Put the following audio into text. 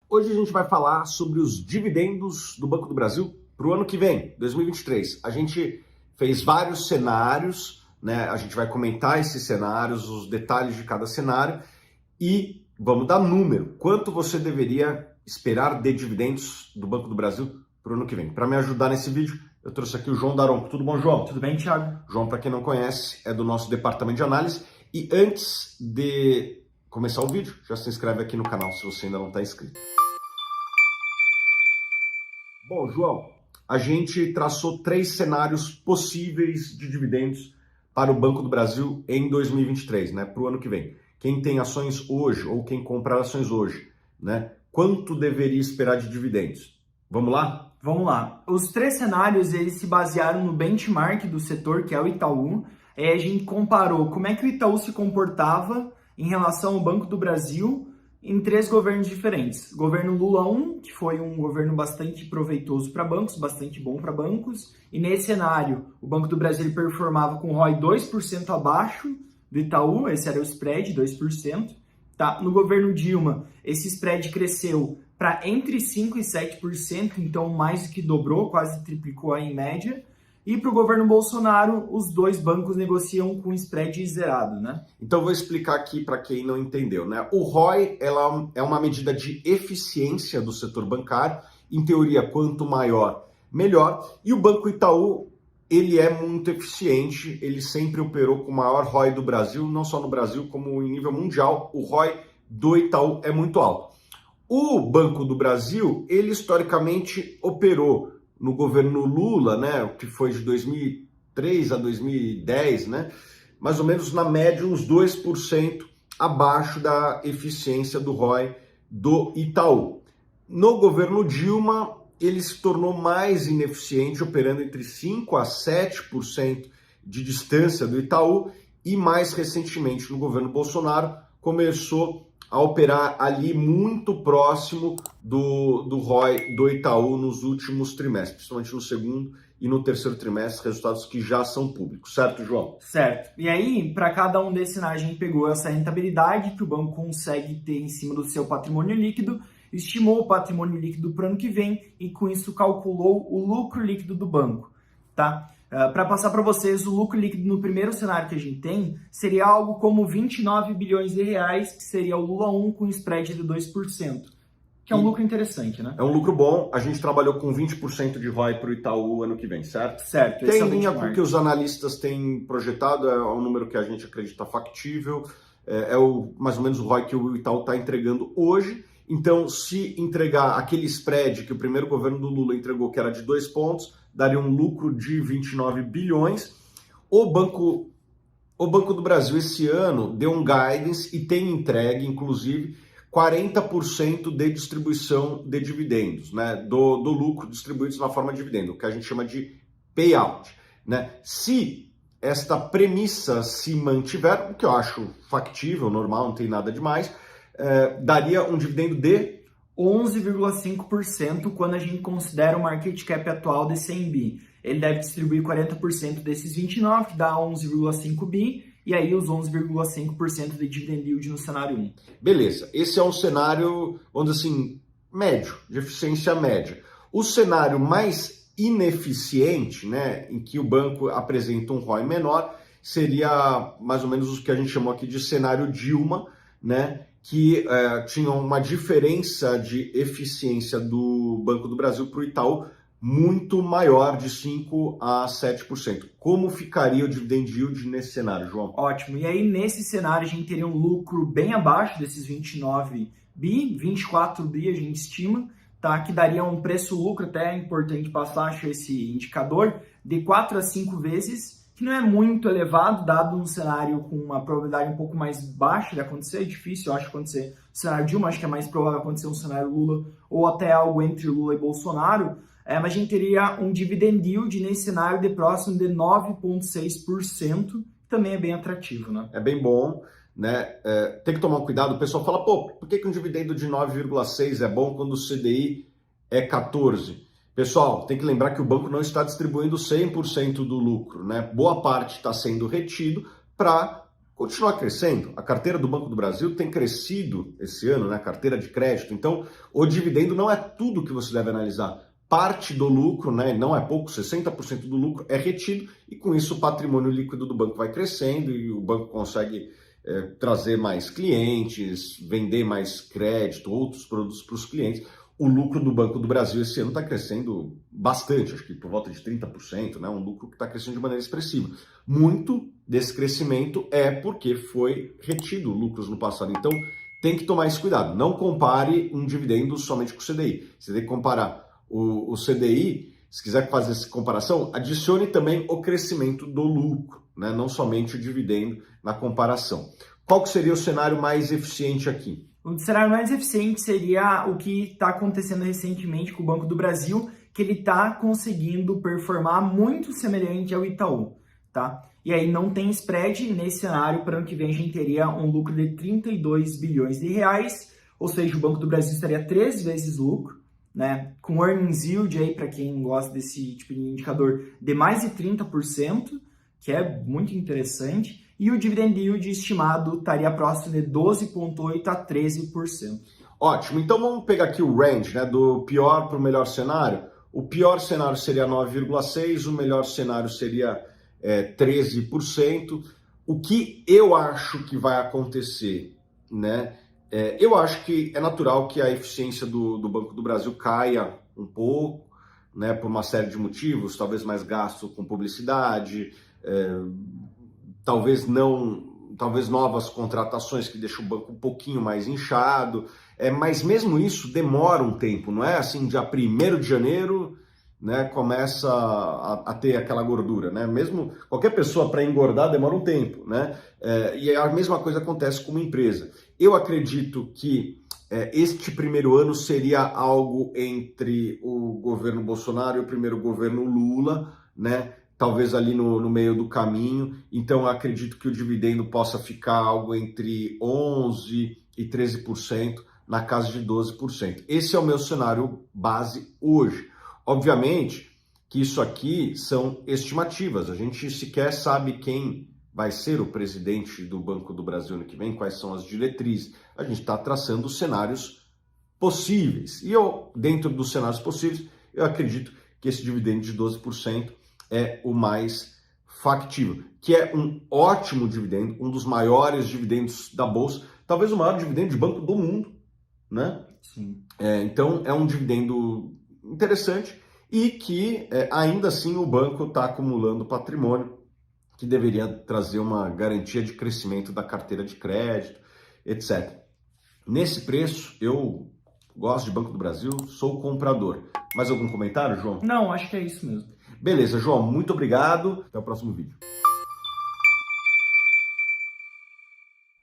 Hoje a gente vai falar sobre os dividendos do Banco do Brasil para o ano que vem, 2023. A gente fez vários cenários, né? A gente vai comentar esses cenários, os detalhes de cada cenário e vamos dar número. Quanto você deveria esperar de dividendos do Banco do Brasil para o ano que vem? Para me ajudar nesse vídeo, eu trouxe aqui o João Daronco. Tudo bom, João? Tudo bem, Thiago? João, para quem não conhece, é do nosso departamento de análise. E antes de começar o vídeo, já se inscreve aqui no canal se você ainda não está inscrito. Bom, João, a gente traçou 3 cenários possíveis de dividendos para o Banco do Brasil em 2023, né? Para o ano que vem. Quem tem ações hoje ou quem comprar ações hoje, né? Quanto deveria esperar de dividendos? Vamos lá? Vamos lá. Os 3 cenários, eles se basearam no benchmark do setor, que é o Itaú. A gente comparou como é que o Itaú se comportava em relação ao Banco do Brasil em 3 governos diferentes. Governo Lula 1, que foi um governo bastante proveitoso para bancos, bastante bom para bancos. E nesse cenário, o Banco do Brasil performava com ROI 2% abaixo do Itaú, esse era o spread, 2%. Tá? No governo Dilma, esse spread cresceu para entre 5% e 7%, então mais do que dobrou, quase triplicou aí em média. E para o governo Bolsonaro, os 2 bancos negociam com spread zerado, né? Então vou explicar aqui para quem não entendeu, né? O ROI ela é uma medida de eficiência do setor bancário. Em teoria, quanto maior, melhor. E o Banco Itaú, ele é muito eficiente, ele sempre operou com o maior ROI do Brasil, não só no Brasil, como em nível mundial. O ROI do Itaú é muito alto. O Banco do Brasil, ele historicamente operou no governo Lula, né, que foi de 2003 a 2010, né, mais ou menos na média uns 2% abaixo da eficiência do ROI do Itaú. No governo Dilma, ele se tornou mais ineficiente, operando entre 5% a 7% de distância do Itaú, e mais recentemente no governo Bolsonaro começou a operar ali muito próximo do ROI do Itaú nos últimos trimestres, principalmente no segundo e no terceiro trimestre, resultados que já são públicos, certo, João? Certo. E aí, para cada um desses cenários, a gente pegou essa rentabilidade que o banco consegue ter em cima do seu patrimônio líquido, estimou o patrimônio líquido para o ano que vem e com isso calculou o lucro líquido do banco, tá? Para passar para vocês, o lucro líquido no primeiro cenário que a gente tem seria algo como 29 bilhões de reais, que seria o Lula 1 com spread de 2%, que é um lucro interessante, né? É um lucro bom. A gente trabalhou com 20% de ROI para o Itaú ano que vem, certo? Certo. Tem em linha com o que os analistas têm projetado, é um número que a gente acredita factível, mais ou menos o ROI que o Itaú está entregando hoje. Então, se entregar aquele spread que o primeiro governo do Lula entregou, que era de 2 pontos, daria um lucro de 29 bilhões. O Banco do Brasil esse ano deu um guidance e tem entregue, inclusive, 40% de distribuição de dividendos, né? Do lucro distribuídos na forma de dividendo, o que a gente chama de payout, né? Se esta premissa se mantiver, o que eu acho factível, normal, não tem nada demais, daria um dividendo de 11,5% quando a gente considera o market cap atual de 100 bi. Ele deve distribuir 40% desses 29, que dá 11,5 bi, e aí os 11,5% de dividend yield no cenário 1. Beleza, esse é um cenário, vamos dizer assim, médio, de eficiência média. O cenário mais ineficiente, né, em que o banco apresenta um ROI menor, seria mais ou menos o que a gente chamou aqui de cenário Dilma, né, que tinha uma diferença de eficiência do Banco do Brasil para o Itaú muito maior, de 5% a 7%. Como ficaria o dividend yield nesse cenário, João? Ótimo. E aí, nesse cenário, a gente teria um lucro bem abaixo desses 29 bi, 24 bi a gente estima, tá? Que daria um preço-lucro, até é importante passar, acho, esse indicador, de 4 a 5 vezes, que não é muito elevado, dado um cenário com uma probabilidade um pouco mais baixa de acontecer. É difícil, eu acho, acontecer no cenário Dilma, acho que é mais provável acontecer um cenário Lula ou até algo entre Lula e Bolsonaro, mas a gente teria um dividend yield nesse cenário de próximo de 9,6%, também é bem atrativo, né? É bem bom, né? Tem que tomar cuidado, o pessoal fala, pô, por que um dividendo de 9,6 é bom quando o CDI é 14? Pessoal, tem que lembrar que o banco não está distribuindo 100% do lucro, né? Boa parte está sendo retido para continuar crescendo. A carteira do Banco do Brasil tem crescido esse ano, né? A carteira de crédito. Então, o dividendo não é tudo que você deve analisar. Parte do lucro, né, não é pouco, 60% do lucro é retido e com isso o patrimônio líquido do banco vai crescendo e o banco consegue trazer mais clientes, vender mais crédito, outros produtos para os clientes. O lucro do Banco do Brasil esse ano está crescendo bastante, acho que por volta de 30%, né? Um lucro que está crescendo de maneira expressiva. Muito desse crescimento é porque foi retido lucros no passado. Então, tem que tomar esse cuidado. Não compare um dividendo somente com o CDI. Você tem que comparar o CDI, se quiser fazer essa comparação, adicione também o crescimento do lucro, né? Não somente o dividendo na comparação. Qual que seria o cenário mais eficiente aqui? O cenário mais eficiente seria o que está acontecendo recentemente com o Banco do Brasil, que ele está conseguindo performar muito semelhante ao Itaú, tá? E aí não tem spread, nesse cenário, para o ano que vem a gente teria um lucro de 32 bilhões de reais, ou seja, o Banco do Brasil estaria 3 vezes lucro, né? Com earnings yield aí, para quem gosta desse tipo de indicador, de mais de 30%, que é muito interessante. E o dividend yield estimado estaria próximo de 12,8% a 13%. Ótimo, então vamos pegar aqui o range, né, do pior para o melhor cenário. O pior cenário seria 9,6%, o melhor cenário seria 13%. O que eu acho que vai acontecer, né? Eu acho que é natural que a eficiência do Banco do Brasil caia um pouco, né, por uma série de motivos, talvez mais gasto com publicidade, talvez novas contratações que deixam o banco um pouquinho mais inchado, mas mesmo isso demora um tempo, não é assim, dia 1º de janeiro, né, começa a ter aquela gordura, né? Mesmo qualquer pessoa para engordar demora um tempo, né? E a mesma coisa acontece com uma empresa. Eu acredito que este primeiro ano seria algo entre o governo Bolsonaro e o primeiro governo Lula, né? Talvez ali no meio do caminho. Então, eu acredito que o dividendo possa ficar algo entre 11% e 13%, na casa de 12%. Esse é o meu cenário base hoje. Obviamente que isso aqui são estimativas. A gente sequer sabe quem vai ser o presidente do Banco do Brasil ano que vem, quais são as diretrizes. A gente está traçando cenários possíveis. E dentro dos cenários possíveis, eu acredito que esse dividendo de 12% é o mais factível, que é um ótimo dividendo, um dos maiores dividendos da Bolsa, talvez o maior dividendo de banco do mundo, né? Sim. Então, é um dividendo interessante e que, ainda assim, o banco está acumulando patrimônio que deveria trazer uma garantia de crescimento da carteira de crédito, etc. Nesse preço, eu gosto de Banco do Brasil, sou comprador. Mais algum comentário, João? Não, acho que é isso mesmo. Beleza, João, muito obrigado. Até o próximo vídeo.